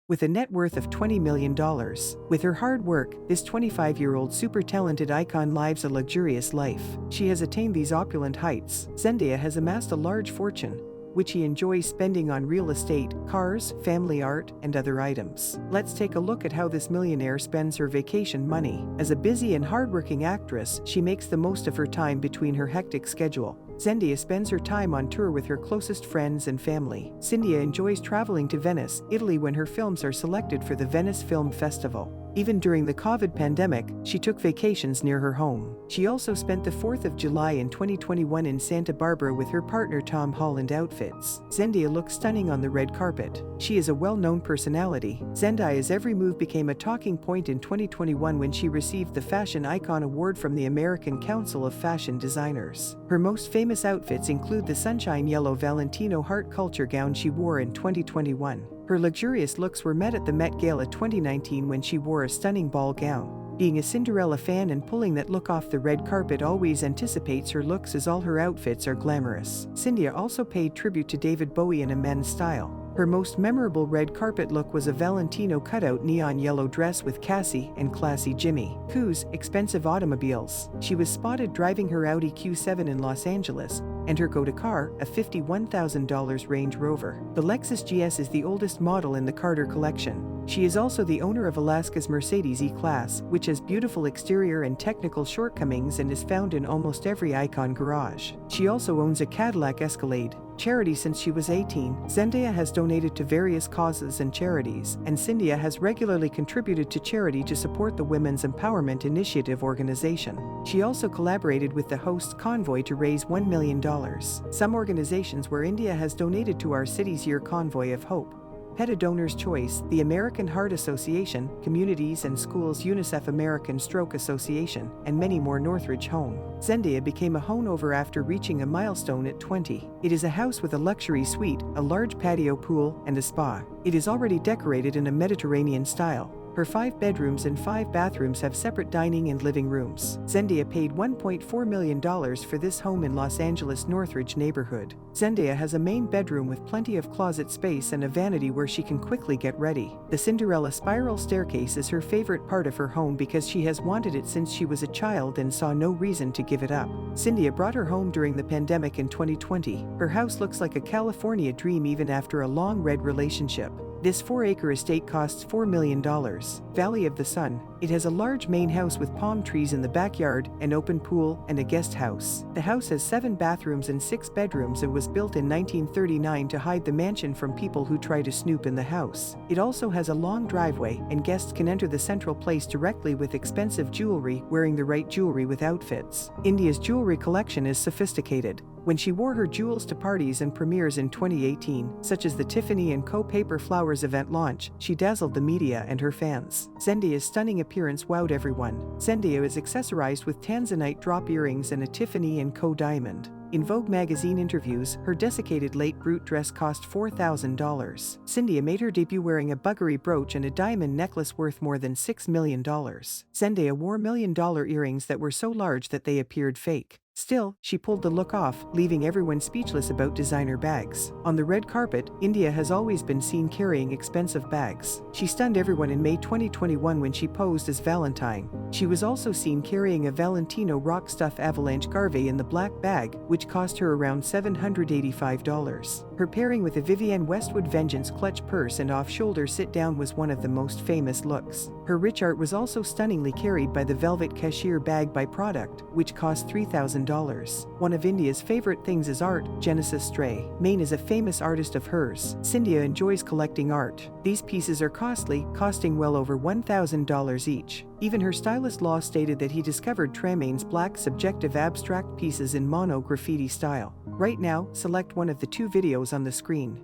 With a net worth of $20 million. With her hard work, this 25-year-old super talented icon lives a luxurious life. She has attained these opulent heights. Zendaya has amassed a large fortune, which he enjoys spending on real estate, cars, family art, and other items. Let's take a look at how this millionaire spends her vacation money. As a busy and hardworking actress, she makes the most of her time between her hectic schedule. Zendaya spends her time on tour with her closest friends and family. Zendaya enjoys traveling to Venice, Italy when her films are selected for the Venice Film Festival. Even during the COVID pandemic, she took vacations near her home. She also spent the 4th of July in 2021 in Santa Barbara with her partner Tom Holland outfits. Zendaya looks stunning on the red carpet. She is a well-known personality. Zendaya's every move became a talking point in 2021 when she received the Fashion Icon Award from the American Council of Fashion Designers. Her most famous outfits include the sunshine yellow Valentino heart culture gown she wore in 2021. Her luxurious looks were met at the Met Gala 2019 when she wore a stunning ball gown. Being a Cinderella fan and pulling that look off the red carpet always anticipates her looks as all her outfits are glamorous. Zendaya also paid tribute to David Bowie in a men's style. Her most memorable red carpet look was a Valentino cutout neon yellow dress with Cassie and classy Jimmy Choo's expensive automobiles. She was spotted driving her Audi Q7 in Los Angeles, and her go-to car, a $51,000 Range Rover. The Lexus GS is the oldest model in the Carter collection. She is also the owner of Alaska's Mercedes E-Class, which has beautiful exterior and technical shortcomings and is found in almost every icon garage. She also owns a Cadillac Escalade. Charity since she was 18, Zendaya has donated to various causes and charities, and Zendaya has regularly contributed to charity to support the Women's Empowerment Initiative organization. She also collaborated with the Hosts Convoy to raise $1 million. Some organizations where India has donated to Our City's Year Convoy of Hope, PETA Donor's Choice, the American Heart Association, Communities and Schools UNICEF American Stroke Association, and many more. Northridge Home. Zendaya became a homeowner after reaching a milestone at 20. It is a house with a luxury suite, a large patio pool, and a spa. It is already decorated in a Mediterranean style. Her 5 bedrooms and 5 bathrooms have separate dining and living rooms. Zendaya paid $1.4 million for this home in Los Angeles' Northridge neighborhood. Zendaya has a main bedroom with plenty of closet space and a vanity where she can quickly get ready. The Cinderella spiral staircase is her favorite part of her home because she has wanted it since she was a child and saw no reason to give it up. Zendaya brought her home during the pandemic in 2020. Her house looks like a California dream even after a long-red relationship. This 4-acre estate costs $4 million. Valley of the Sun. It has a large main house with palm trees in the backyard, an open pool, and a guest house. The house has 7 bathrooms and 6 bedrooms and was built in 1939 to hide the mansion from people who try to snoop in the house. It also has a long driveway, and guests can enter the central place directly with expensive jewelry, wearing the right jewelry with outfits. India's jewelry collection is sophisticated. When she wore her jewels to parties and premieres in 2018, such as the Tiffany & Co. Paper Flowers event launch, she dazzled the media and her fans. Zendaya's stunning appearance wowed everyone. Zendaya is accessorized with tanzanite drop earrings and a Tiffany & Co. diamond. In Vogue magazine interviews, her desiccated late brute dress cost $4,000. Zendaya made her debut wearing a buggery brooch and a diamond necklace worth more than $6 million. Zendaya wore million-dollar earrings that were so large that they appeared fake. Still, she pulled the look off, leaving everyone speechless about designer bags. On the red carpet, India has always been seen carrying expensive bags. She stunned everyone in May 2021 when she posed as Valentine. She was also seen carrying a Valentino rock stuff avalanche garve in the black bag, which cost her around $785. Her pairing with a Vivienne Westwood Vengeance clutch purse and off-shoulder sit-down was one of the most famous looks. Her rich art was also stunningly carried by the velvet cashier bag by Product, which cost $3,000. One of India's favorite things is art. Genesis Stray Main is a famous artist of hers. Zendaya enjoys collecting art. These pieces are costly, costing well over $1,000 each. Even her stylist Law stated that he discovered Tremaine's black subjective abstract pieces in mono graffiti style. Right now, select one of the 2 videos on the screen.